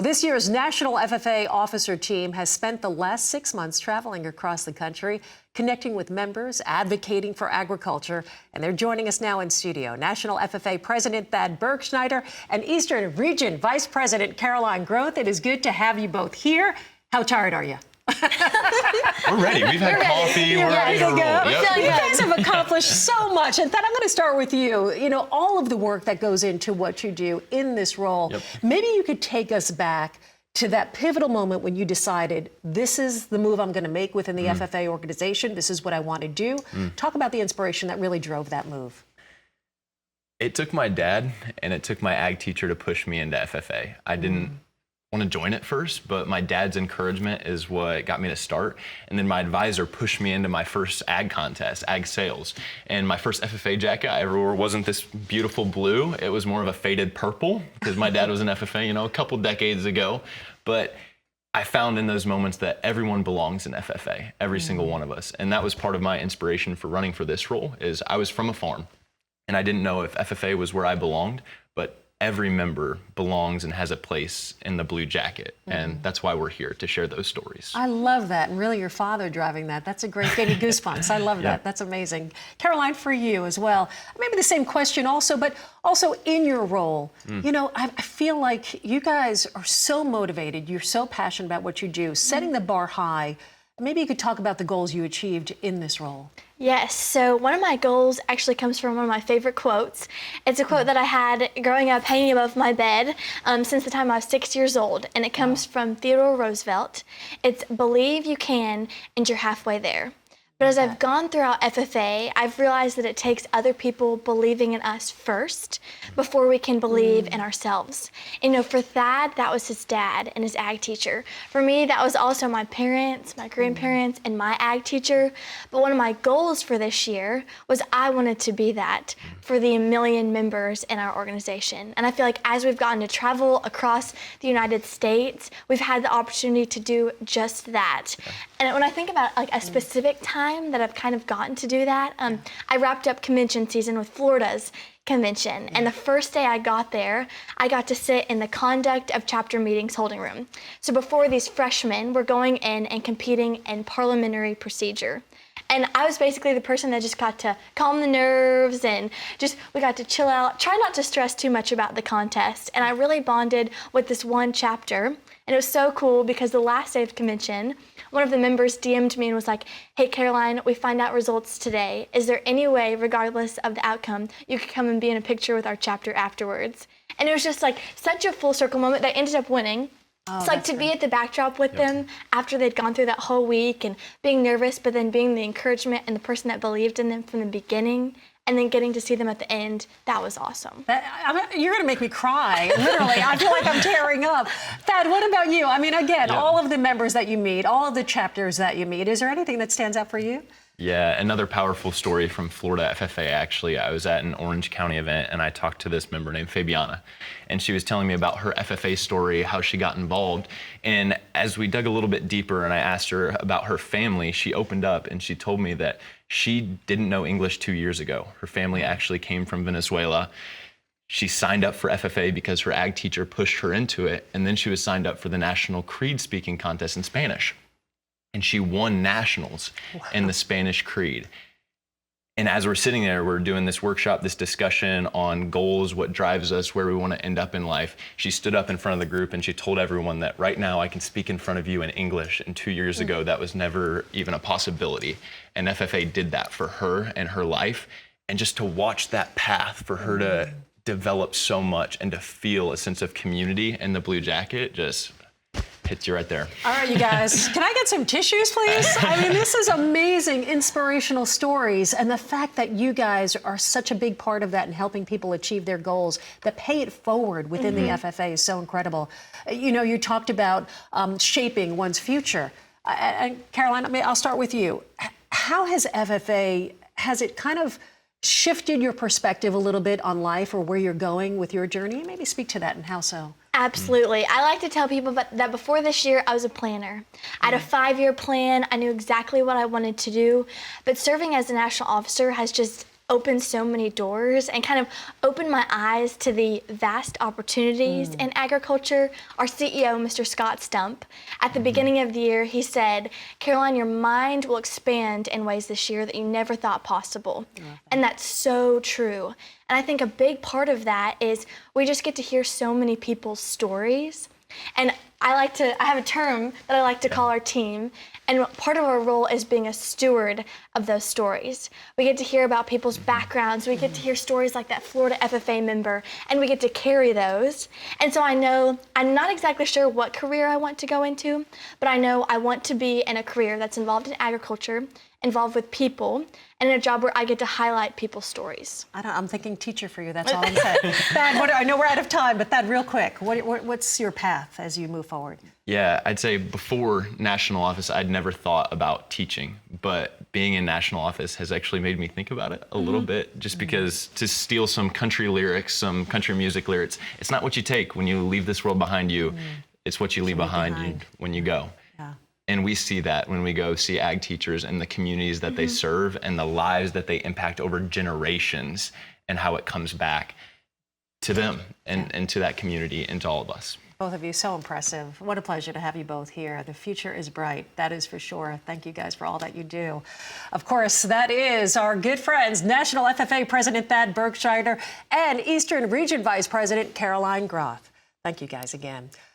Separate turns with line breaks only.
Well, this year's National FFA Officer Team has spent the last 6 months traveling across the country, connecting with members, advocating for agriculture, and they're joining us now in studio. National FFA President Thad Bergschneider and Eastern Region Vice President Caroline Groth. It is good to have you both here. How tired are you?
We're ready. We've had coffee. We're ready to roll. Yep.
You guys have accomplished so much. And Thad, I'm going to start with you. You know, all of the work that goes into what you do in this role. Yep. Maybe you could take us back to that pivotal moment when you decided, this is the move I'm going to make within the FFA organization. This is what I want to do. Talk about the inspiration that really drove that move.
It took my dad and it took my ag teacher to push me into FFA. I didn't want to join it first, but my dad's encouragement is what got me to start. And then my advisor pushed me into my first ag contest, ag sales. And my first FFA jacket I ever wore wasn't this beautiful blue. It was more of a faded purple because my dad was an FFA, you know, a couple decades ago. But I found in those moments that everyone belongs in FFA, every single one of us. And that was part of my inspiration for running for this role. Is I was from a farm and I didn't know if FFA was where I belonged, but every member belongs and has a place in the blue jacket. And that's why we're here, to share those stories.
I love that. And really your father driving that. That's a great, gave me goosebumps. I love that. That's amazing. Caroline, for you as well, maybe the same question also, but also in your role, you know, I feel like you guys are so motivated. You're so passionate about what you do, setting the bar high. Maybe you could talk about the goals you achieved in this role.
Yes, so one of my goals actually comes from one of my favorite quotes. It's a quote that I had growing up hanging above my bed since the time I was 6 years old, and it comes from Theodore Roosevelt. It's believe you can and you're halfway there. But as I've gone throughout FFA, I've realized that it takes other people believing in us first before we can believe in ourselves. And, you know, for Thad, that was his dad and his ag teacher. For me, that was also my parents, my grandparents, and my ag teacher. But one of my goals for this year was I wanted to be that for the 1 million members in our organization. And I feel like as we've gotten to travel across the United States, we've had the opportunity to do just that. And when I think about like a specific time that I've kind of gotten to do that, I wrapped up convention season with Florida's convention. And the first day I got there, I got to sit in the conduct of chapter meetings holding room. So before these freshmen were going in and competing in parliamentary procedure. And I was basically the person that just got to calm the nerves and we got to chill out, try not to stress too much about the contest. And I really bonded with this one chapter. And it was so cool because the last day of convention, one of the members DM'd me and was like, hey, Caroline, we find out results today. Is there any way, regardless of the outcome, you could come and be in a picture with our chapter afterwards? And it was just like such a full circle moment. They ended up winning. It's like to be at the backdrop with them after they'd gone through that whole week and being nervous, but then being the encouragement and the person that believed in them from the beginning and then getting to see them at the end, that was awesome.
You're going to make me cry, literally. I feel like I'm tearing up. Thad, what about you? I mean, again, all of the members that you meet, all of the chapters that you meet, is there anything that stands out for you?
Yeah, another powerful story from Florida FFA, actually. I was at an Orange County event and I talked to this member named Fabiana. And she was telling me about her FFA story, how she got involved. And as we dug a little bit deeper and I asked her about her family, she opened up and she told me that she didn't know English 2 years ago. Her family actually came from Venezuela. She signed up for FFA because her ag teacher pushed her into it. And then she was signed up for the National Creed Speaking Contest in Spanish. And she won nationals in the Spanish Creed. And as we're sitting there, we're doing this workshop, this discussion on goals, what drives us, where we want to end up in life. She stood up in front of the group and she told everyone that right now I can speak in front of you in English. And 2 years ago, that was never even a possibility. And FFA did that for her and her life. And just to watch that path for her to develop so much and to feel a sense of community in the blue jacket just hits you right there.
All right, you guys, can I get some tissues, please? I mean, this is amazing, inspirational stories. And the fact that you guys are such a big part of that and helping people achieve their goals, that pay it forward within the FFA is so incredible. You know, you talked about shaping one's future. And Caroline, I'll start with you. How has FFA, has it kind of shifted your perspective a little bit on life or where you're going with your journey? Maybe speak to that and how so.
Absolutely. I like to tell people that before this year, I was a planner. I had a 5-year plan. I knew exactly what I wanted to do. But serving as a national officer has just opened so many doors and kind of opened my eyes to the vast opportunities in agriculture. Our CEO, Mr. Scott Stump, at the beginning of the year, he said, "Caroline, your mind will expand in ways this year that you never thought possible." And that's so true. And I think a big part of that is we just get to hear so many people's stories. And I have a term that I like to call our team, and part of our role is being a steward of those stories. We get to hear about people's backgrounds, we get to hear stories like that Florida FFA member, and we get to carry those. And so I know, I'm not exactly sure what career I want to go into, but I know I want to be in a career that's involved in agriculture, involved with people, and in a job where I get to highlight people's stories.
I'm thinking teacher for you, that's all I'm saying. Thad, I know we're out of time, but Thad, real quick, what's your path as you move forward?
Yeah, I'd say before national office, I'd never thought about teaching, but being in national office has actually made me think about it a little bit, just because to steal some country lyrics, some country music lyrics, it's not what you take when you leave this world behind you, it's what you leave behind you when you go.
Yeah.
And we see that when we go see ag teachers and the communities that they serve and the lives that they impact over generations and how it comes back to them and to that community and to all of us.
Both of you, so impressive. What a pleasure to have you both here. The future is bright, that is for sure. Thank you guys for all that you do. Of course, that is our good friends, National FFA President Thad Bergschneider and Eastern Region Vice President Caroline Groth. Thank you guys again.